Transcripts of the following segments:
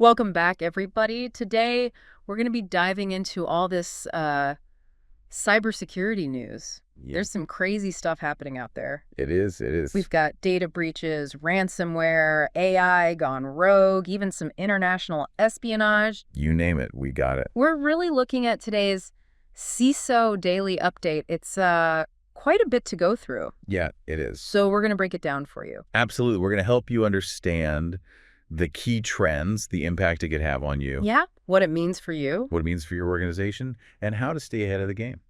Welcome back, everybody. Today, we're going to be diving into all this cybersecurity news. Yeah, There's some crazy stuff happening out there. it is. It is. We've got data breaches, ransomware, AI gone rogue, even some international espionage. You name it, we got it. We're really looking at today's CISO daily update. It's quite a bit to go through. Yeah, it is. So we're going to break it down for you. Absolutely. We're going to help you understand the key trends, the impact it could have on you, Yeah, what it means for you. what it means for your organization, and how to stay ahead of the game.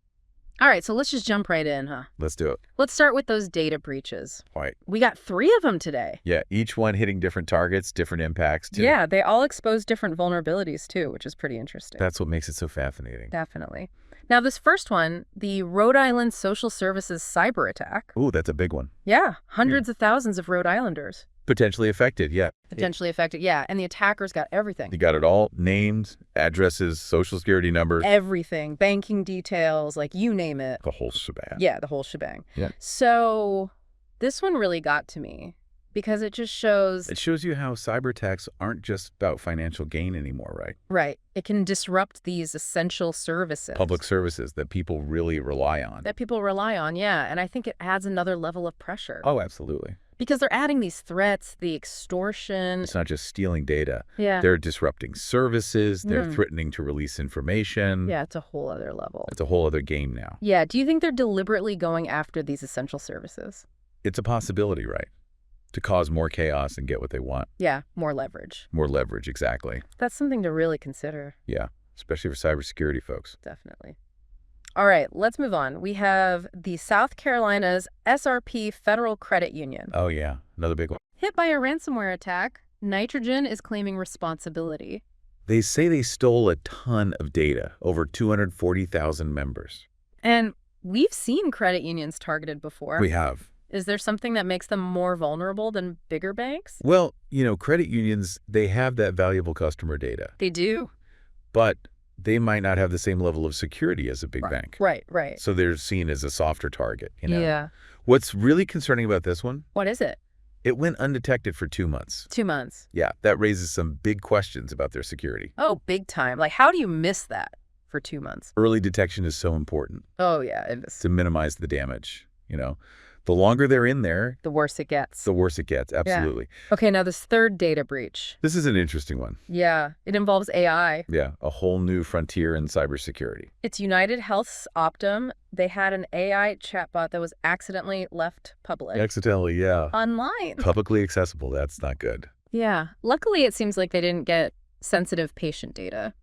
All right, so let's just jump right in, huh? Let's do it. Let's start with those data breaches. All right. We got 3 of them today. Yeah, each one hitting different targets, different impacts, too. Yeah, they all expose different vulnerabilities too, which is pretty interesting. That's what makes it so fascinating. Definitely. Now, this first one, the Rhode Island Social Services cyber attack. Ooh, that's a big one. Yeah, hundreds of thousands of Rhode Islanders Potentially affected, yeah. potentially affected. Yeah, and the attackers got everything. You got it all, names, addresses, social security numbers, Everything, banking details, like you name it. the whole shebang. Yeah, the whole shebang. Yeah. So this one really got to me because it just shows, It shows you how cyber attacks aren't just about financial gain anymore, right? right, it can disrupt these essential services. Public services that people really rely on. That people rely on, yeah. And I think it adds another level of pressure. Oh, absolutely. Because they're adding these threats, the extortion. It's not just stealing data. Yeah. They're disrupting services. They're threatening to release information. Yeah, it's a whole other level. It's a whole other game now. Yeah, do you think they're deliberately going after these essential services? It's a possibility, right? To cause more chaos and get what they want. Yeah, more leverage. More leverage, exactly. That's something to really consider. Yeah, especially for cybersecurity folks. Definitely. All right, let's move on. We have the South Carolina's SRP Federal Credit Union. Oh, yeah. Another big one. Hit by a ransomware attack, Nitrogen is claiming responsibility. They say they stole a ton of data, over 240,000 members. And we've seen credit unions targeted before. We have. Is there something that makes them more vulnerable than bigger banks? Well, credit unions, they have that valuable customer data, They do. but they might not have the same level of security as a big bank. Right, right. So they're seen as a softer target. Yeah. What's really concerning about this one, What is it? it went undetected for 2 months. 2 months. Yeah, that raises some big questions about their security. Oh, big time. Like, how do you miss that for 2 months? Early detection is so important Oh, yeah, it is. to minimize the damage. The longer they're in there, The worse it gets. the worse it gets. Absolutely. Okay, now this third data breach. This is an interesting one. Yeah, it involves AI. Yeah, a whole new frontier in cybersecurity. It's United Health's Optum. They had an AI chatbot that was accidentally left public. Accidentally, yeah. Online. Publicly accessible, that's not good. Yeah. Luckily, it seems like they didn't get sensitive patient data.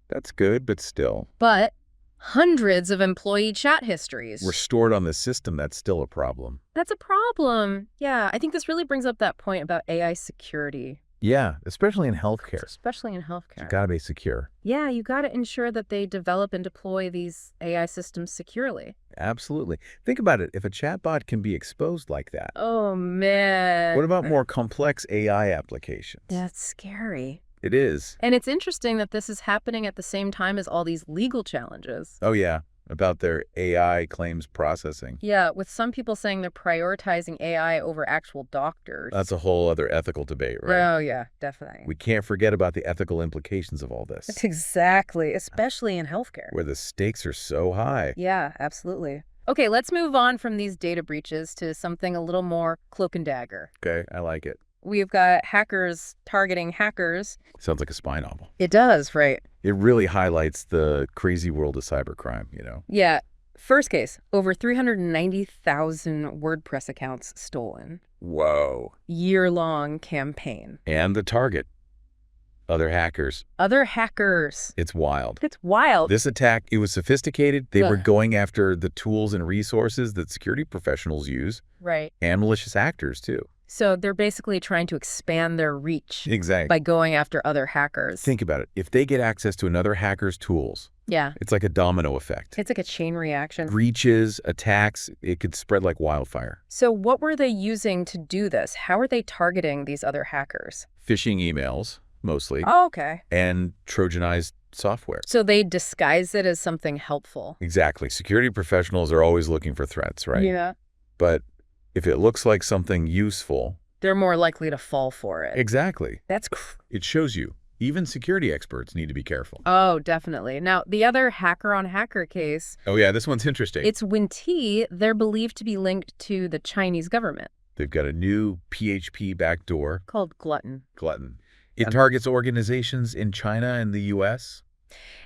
That's good, but still. But hundreds of employee chat histories. We're stored on the system, that's still a problem. That's a problem. Yeah, I think this really brings up that point about AI security, Yeah, especially in healthcare. especially in healthcare. You gotta be secure. Yeah, you got to ensure that they develop and deploy these AI systems securely. Absolutely. Think about it. If a chatbot can be exposed like that, Oh, man. what about more complex AI applications? That's scary. It is. And it's interesting that this is happening at the same time as all these legal challenges. Oh, yeah. About their AI claims processing. Yeah, with some people saying they're prioritizing AI over actual doctors. That's a whole other ethical debate, right? Oh, yeah, definitely. We can't forget about the ethical implications of all this, Exactly, especially in healthcare. where the stakes are so high. Yeah, absolutely. Okay, let's move on from these data breaches to something a little more cloak and dagger. Okay, I like it. We've got hackers targeting hackers. Sounds like a spy novel. It does, right? It really highlights the crazy world of cybercrime. Yeah. First case, over 390,000 WordPress accounts stolen. Whoa. Year-long campaign. And the target. Other hackers. Other hackers. It's wild. It's wild. This attack, it was sophisticated. They were Ugh. going after the tools and resources that security professionals use, Right. and malicious actors, too. So they're basically trying to expand their reach Exactly. by going after other hackers. Think about it. If they get access to another hacker's tools, Yeah. it's like a domino effect. It's like a chain reaction. Breaches, attacks, it could spread like wildfire. So what were they using to do this? How are they targeting these other hackers? Phishing emails, mostly, Oh, okay. and Trojanized software. So they disguise it as something helpful. Exactly. Security professionals are always looking for threats, right? Yeah. But if it looks like something useful, They're more likely to fall for it. exactly. That's It shows you Even security experts need to be careful. Oh, definitely. Now, the other hacker-on-hacker case, Oh, yeah, this one's interesting. it's Winti. They're believed to be linked to the Chinese government. They've got a new PHP backdoor. Called Glutton. Glutton. It targets organizations in China and the U.S.?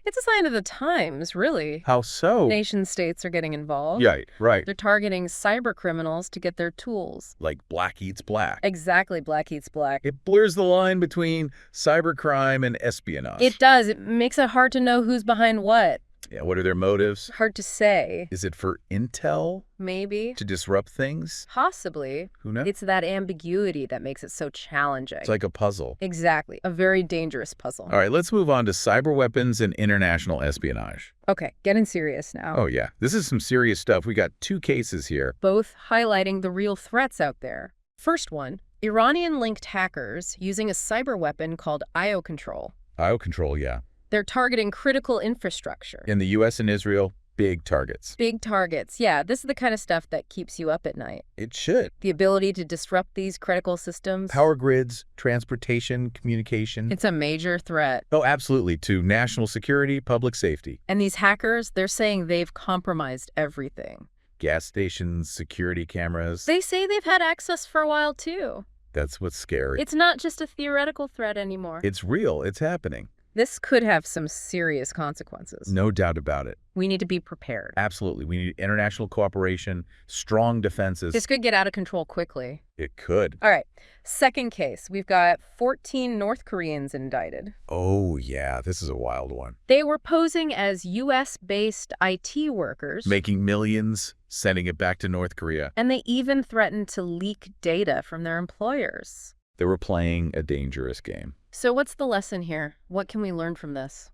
It's a sign of the times, really. How so? Nation-states are getting involved. Yeah, right. They're targeting cyber criminals to get their tools. Like black eats black. Exactly, black eats black. It blurs the line between cybercrime and espionage. It does. It makes it hard to know who's behind what. Yeah, what are their motives? Hard to say. Is it for intel? Maybe. To disrupt things? Possibly. Who knows? It's that ambiguity that makes it so challenging. It's like a puzzle. Exactly. A very dangerous puzzle. All right, let's move on to cyber weapons and international espionage. Okay, getting serious now. Oh, yeah. This is some serious stuff. We got 2 cases here. Both highlighting the real threats out there. First one, Iranian-linked hackers using a cyber weapon called IO control. IO control, yeah. They're targeting critical infrastructure. In the U.S. and Israel, big targets. Big targets. Yeah, this is the kind of stuff that keeps you up at night. It should. The ability to disrupt these critical systems. Power grids, transportation, communication. It's a major threat. Oh, absolutely, to national security, public safety. And these hackers, they're saying they've compromised everything. Gas stations, security cameras. They say they've had access for a while, too. That's what's scary. It's not just a theoretical threat anymore. It's real. It's happening. This could have some serious consequences. No doubt about it. We need to be prepared. Absolutely. We need international cooperation, strong defenses. This could get out of control quickly. It could. All right. Second case. We've got 14 North Koreans indicted. Oh, yeah. This is a wild one. They were posing as U.S.-based IT workers. Making millions, sending it back to North Korea. And they even threatened to leak data from their employers. They were playing a dangerous game. So what's the lesson here? What can we learn from this?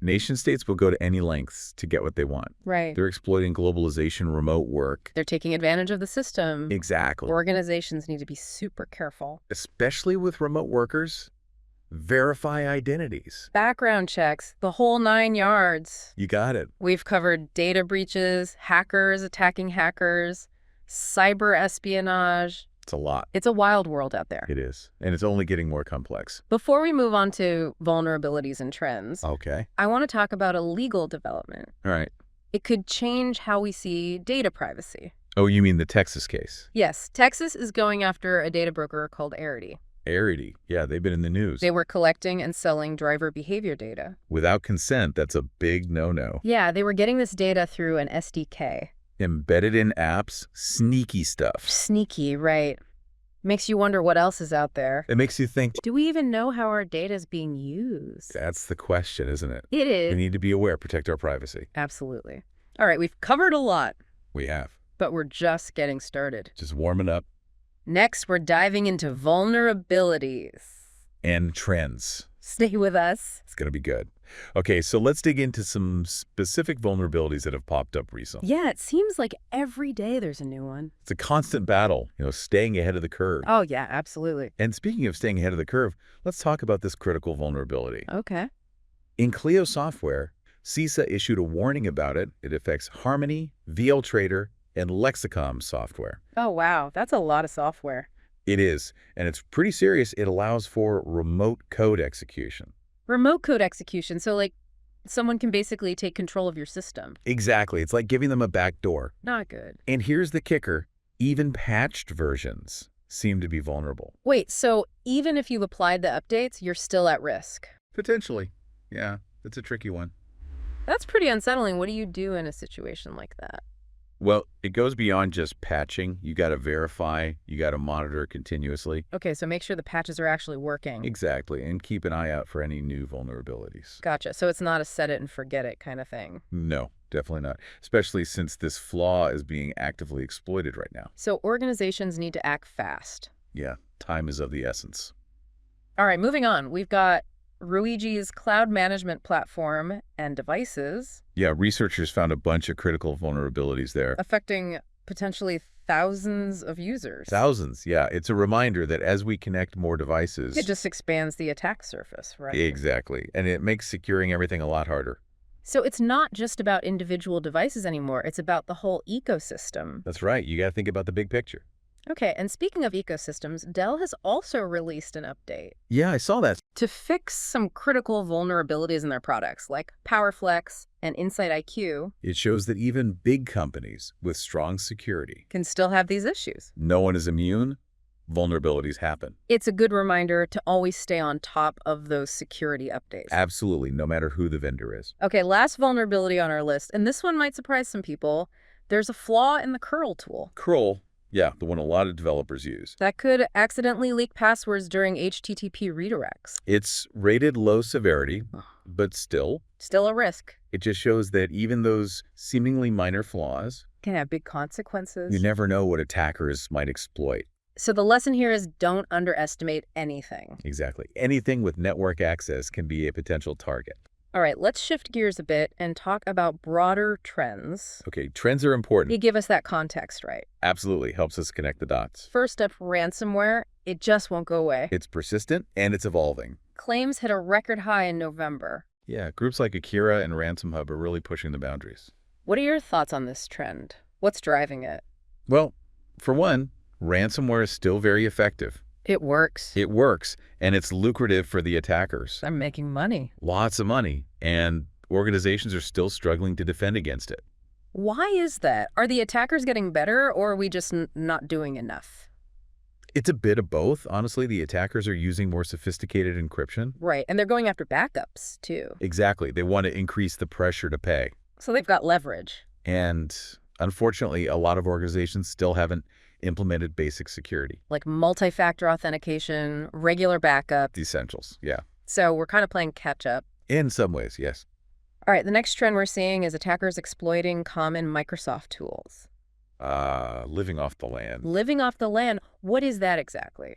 Nation-states will go to any lengths to get what they want. Right. They're exploiting globalization, remote work. They're taking advantage of the system. Exactly. Organizations need to be super careful. Especially with remote workers. Verify identities. Background checks, the whole 9 yards. You got it. We've covered data breaches, hackers attacking hackers, cyber espionage. It's a lot. It's a wild world out there. It is. And it's only getting more complex. Before we move on to vulnerabilities and trends, Okay. I want to talk about a legal development. All right. It could change how we see data privacy. Oh, you mean the Texas case? Yes, Texas is going after a data broker called Arity. Arity. Yeah, they've been in the news. They were collecting and selling driver behavior data. Without consent, that's a big no-no. Yeah, they were getting this data through an SDK. Embedded in apps, sneaky stuff. Sneaky, right. Makes you wonder what else is out there. It makes you think, Do we even know how our data is being used? that's the question, isn't it? It is. We need to be aware, protect our privacy. Absolutely. All right, we've covered a lot, We have. but we're just getting started. Just warming up. Next, we're diving into vulnerabilities. And trends. Stay with us. It's going to be good. Okay, so let's dig into some specific vulnerabilities that have popped up recently. Yeah, it seems like every day there's a new one. It's a constant battle, staying ahead of the curve. Oh, yeah, absolutely. And speaking of staying ahead of the curve, let's talk about this critical vulnerability. Okay. In Clio software, CISA issued a warning about it. It affects Harmony, VL Trader, and Lexicom software. Oh, wow. That's a lot of software. It is, and it's pretty serious. It allows for remote code execution. Remote code execution. So, like, someone can basically take control of your system. Exactly. It's like giving them a back door. Not good. And here's the kicker. Even patched versions seem to be vulnerable. Wait, so even if you've applied the updates, you're still at risk? Potentially. Yeah, that's a tricky one. That's pretty unsettling. What do you do in a situation like that? Well, it goes beyond just patching. You got to verify. You got to monitor continuously. Okay, so make sure the patches are actually working. Exactly, and keep an eye out for any new vulnerabilities. Gotcha. So it's not a set it and forget it kind of thing. No, definitely not. Especially since this flaw is being actively exploited right now. So organizations need to act fast. Yeah, time is of the essence. All right, moving on. We've got Ruiji's cloud management platform and devices. Yeah, researchers found a bunch of critical vulnerabilities there. Affecting potentially thousands of users. Thousands, yeah. It's a reminder that as we connect more devices... It just expands the attack surface, right? Exactly. And it makes securing everything a lot harder. So it's not just about individual devices anymore. It's about the whole ecosystem. That's right. You got to think about the big picture. Okay, and speaking of ecosystems, Dell has also released an update Yeah, I saw that. to fix some critical vulnerabilities in their products, like PowerFlex and Insight IQ, It shows that even big companies with strong security, can still have these issues. no one is immune, vulnerabilities happen. It's a good reminder to always stay on top of those security updates. Absolutely, no matter who the vendor is. Okay, last vulnerability on our list, and this one might surprise some people. There's a flaw in the curl tool Curl, yeah, the one a lot of developers use. that could accidentally leak passwords during HTTP redirects. It's rated low severity, but still, Still a risk. it just shows that even those seemingly minor flaws, Can have big consequences. you never know what attackers might exploit. So the lesson here is don't underestimate anything. Exactly. Anything with network access can be a potential target. All right, let's shift gears a bit and talk about broader trends. Okay, trends are important. You give us that context, right? Absolutely helps us connect the dots. First up, ransomware. It just won't go away. It's persistent and it's evolving. Claims hit a record high in November. Yeah, groups like Akira and Ransom Hub are really pushing the boundaries. What are your thoughts on this trend? What's driving it? Well, for one, ransomware is still very effective. It works. It works, and it's lucrative for the attackers. I'm making money. Lots of money, and organizations are still struggling to defend against it. Why is that? Are the attackers getting better, or are we just not doing enough? It's a bit of both. Honestly, the attackers are using more sophisticated encryption. Right, and they're going after backups, too. Exactly. They want to increase the pressure to pay. So they've got leverage. And unfortunately, a lot of organizations still haven't implemented basic security. Like multi-factor authentication, regular backup. The essentials, yeah. So we're kind of playing catch up. In some ways, yes. All right, the next trend we're seeing is attackers exploiting common Microsoft tools. Living off the land. Living off the land, what is that exactly?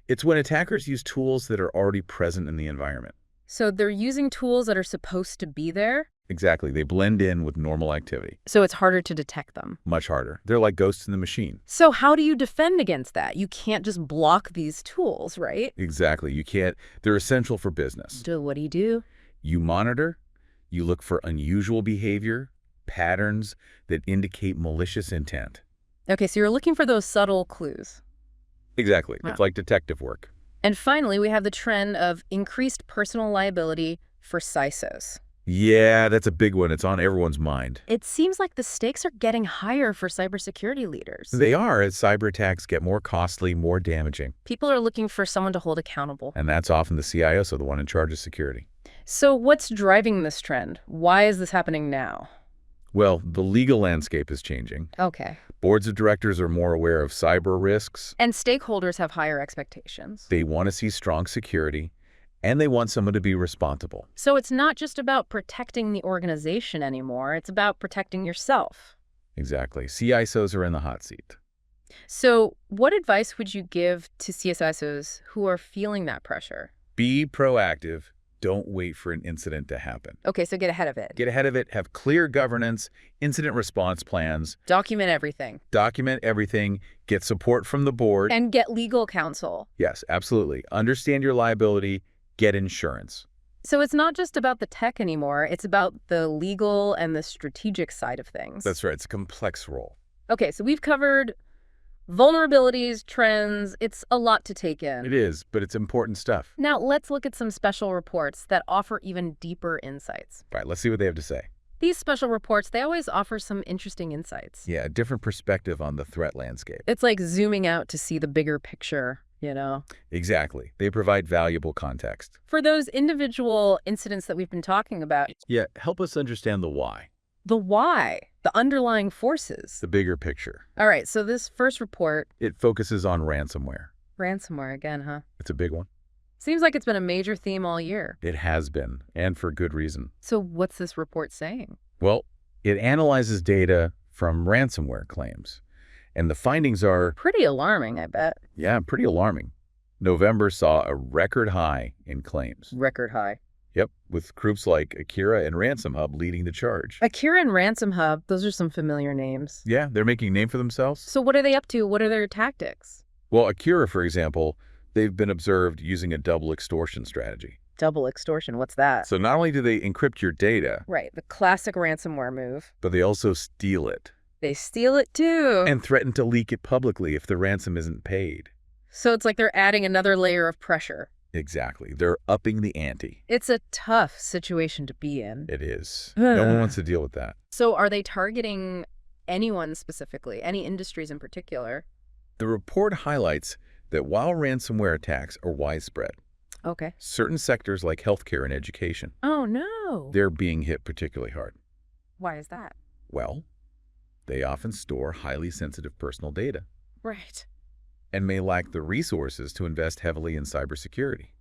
It's when attackers use tools that are already present in the environment. So they're using tools that are supposed to be there? Exactly. They blend in with normal activity. So it's harder to detect them. Much harder. They're like ghosts in the machine. So how do you defend against that? You can't just block these tools, right? Exactly. You can't. They're essential for business. So what do? You monitor. You look for unusual behavior, patterns that indicate malicious intent. Okay, so you're looking for those subtle clues. Exactly. Wow. It's like detective work. And finally, we have the trend of increased personal liability for CISOs. Yeah, that's a big one. It's on everyone's mind. It seems like the stakes are getting higher for cybersecurity leaders. They are as cyber attacks get more costly, more damaging. People are looking for someone to hold accountable. And that's often the CISO, the one in charge of security. So what's driving this trend? Why is this happening now? Well, the legal landscape is changing. Okay. Boards of directors are more aware of cyber risks. And stakeholders have higher expectations. They want to see strong security, and they want someone to be responsible. So it's not just about protecting the organization anymore. It's about protecting yourself. Exactly. CISOs are in the hot seat. So what advice would you give to CISOs who are feeling that pressure? Be proactive. Don't wait for an incident to happen. Okay, so get ahead of it. Get ahead of it. Have clear governance, incident response plans. Document everything. Document everything. Get support from the board. And get legal counsel. Yes, absolutely. Understand your liability. Get insurance. So it's not just about the tech anymore. It's about the legal and the strategic side of things. That's right. It's a complex role. Okay, so we've covered vulnerabilities, trends. It's a lot to take in. It is, but it's important stuff. Now, let's look at some special reports that offer even deeper insights. All right, let's see what they have to say. These special reports, they always offer some interesting insights. Yeah, a different perspective on the threat landscape. It's like zooming out to see the bigger picture, you know? Exactly. They provide valuable context. For those individual incidents that we've been talking about, Yeah, help us understand the why, the why, the underlying forces. the bigger picture. All right, so this first report, It focuses on ransomware. ransomware again, huh? It's a big one. Seems like it's been a major theme all year. It has been, and for good reason. So what's this report saying? Well, it analyzes data from ransomware claims, and the findings are, Pretty alarming, I bet. yeah, pretty alarming. November saw a record high in claims. Record high. Yep, with groups like Akira and Ransom Hub leading the charge. Akira and Ransom Hub, those are some familiar names. Yeah, they're making a name for themselves. So what are they up to? What are their tactics? Well, Akira, for example, they've been observed using a double extortion strategy. Double extortion, what's that? So not only do they encrypt your data, Right, the classic ransomware move. but they also steal it. They steal it too. and threaten to leak it publicly if the ransom isn't paid. So it's like they're adding another layer of pressure. Exactly. They're upping the ante. It's a tough situation to be in. It is. No one wants to deal with that. So are they targeting anyone specifically, any industries in particular? The report highlights that while ransomware attacks are widespread, Okay. certain sectors like healthcare and education, Oh, no. they're being hit particularly hard. Why is that? Well, they often store highly sensitive personal data Right. and may lack the resources to invest heavily in cybersecurity.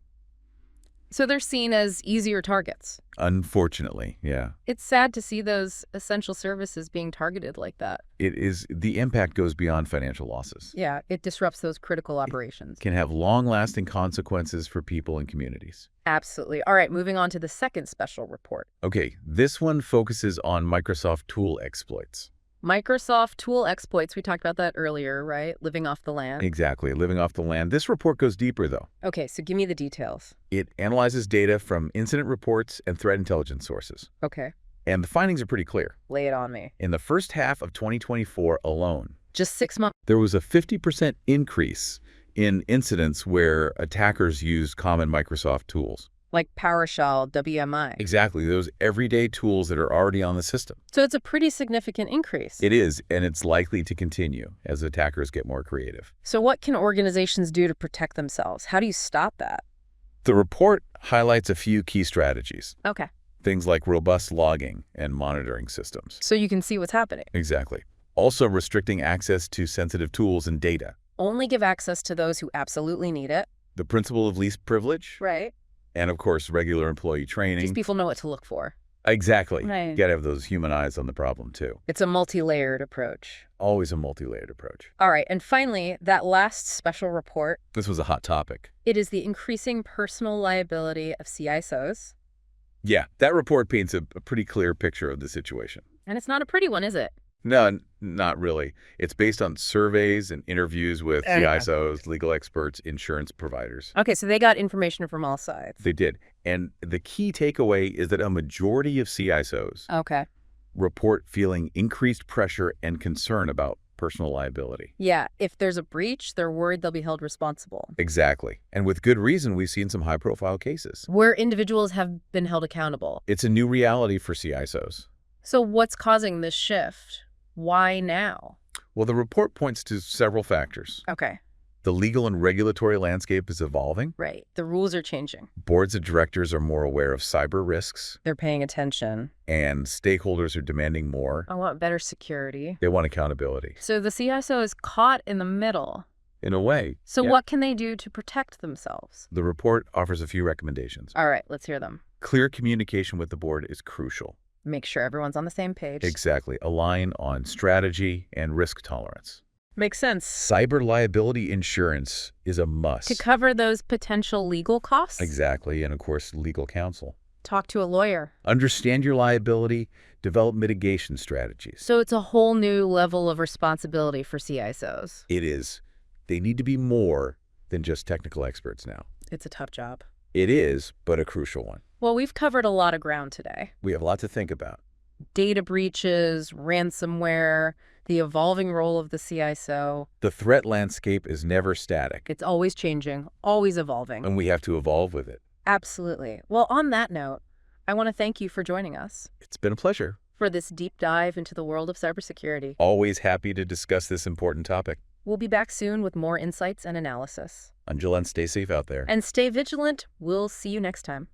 So they're seen as easier targets. Unfortunately, yeah. It's sad to see those essential services being targeted like that. The impact goes beyond financial losses. Yeah, it disrupts those critical operations. Can have long-lasting consequences for people and communities. Absolutely. All right, moving on to the second special report. Okay, this one focuses on Microsoft tool exploits. Microsoft tool exploits. We talked about that earlier, right? Living off the land. Exactly, living off the land. This report goes deeper, though. Okay, so give me the details. It analyzes data from incident reports and threat intelligence sources. Okay, And the findings are pretty clear. lay it on me. In the first half of 2024 alone, Just 6 months. there was a 50% increase in incidents where attackers used common Microsoft tools. Like PowerShell, WMI. Exactly, those everyday tools that are already on the system. So it's a pretty significant increase. It is, and it's likely to continue as attackers get more creative. So what can organizations do to protect themselves? How do you stop that? The report highlights a few key strategies, Okay, things like robust logging and monitoring systems. so you can see what's happening. Exactly. Also restricting access to sensitive tools and data. Only give access to those who absolutely need it. The principle of least privilege, Right. and of course, regular employee training. These people know what to look for. Exactly. Right. You gotta have those human eyes on the problem, too. It's a multi-layered approach. Always a multi-layered approach. All right, and finally, that last special report, This was a hot topic. it is the increasing personal liability of CISOs. Yeah, that report paints a pretty clear picture of the situation. And it's not a pretty one, is it? No, not really. It's based on surveys and interviews with CISOs, legal experts, insurance providers. Okay, so they got information from all sides. They did. And the key takeaway is that a majority of CISOs Okay. report feeling increased pressure and concern about personal liability. Yeah, if there's a breach, they're worried they'll be held responsible. Exactly. And with good reason, we've seen some high-profile cases. Where individuals have been held accountable. It's a new reality for CISOs. So what's causing this shift? Why now? Well, the report points to several factors. Okay, The legal and regulatory landscape is evolving. right. The rules are changing. Boards of directors are more aware of cyber risks, They're paying attention. and stakeholders are demanding more. I want better security. They want accountability. So the CISO is caught in the middle. In a way. So yeah. what can they do to protect themselves? The report offers a few recommendations. All right, let's hear them. Clear communication with the board is crucial. Make sure everyone's on the same page. Exactly. Align on strategy and risk tolerance. Makes sense. Cyber liability insurance is a must. To cover those potential legal costs? Exactly. And of course, legal counsel. Talk to a lawyer. Understand your liability, develop mitigation strategies. So it's a whole new level of responsibility for CISOs. It is. They need to be more than just technical experts now. It's a tough job. It is, but a crucial one. Well, we've covered a lot of ground today. We have a lot to think about. Data breaches, ransomware, the evolving role of the CISO. The threat landscape is never static, It's always changing, always evolving. and we have to evolve with it. Absolutely. Well, on that note, I want to thank you for joining us It's been a pleasure. for this deep dive into the world of cybersecurity. Always happy to discuss this important topic. We'll be back soon with more insights and analysis. Until then, stay safe out there. And stay vigilant. We'll see you next time.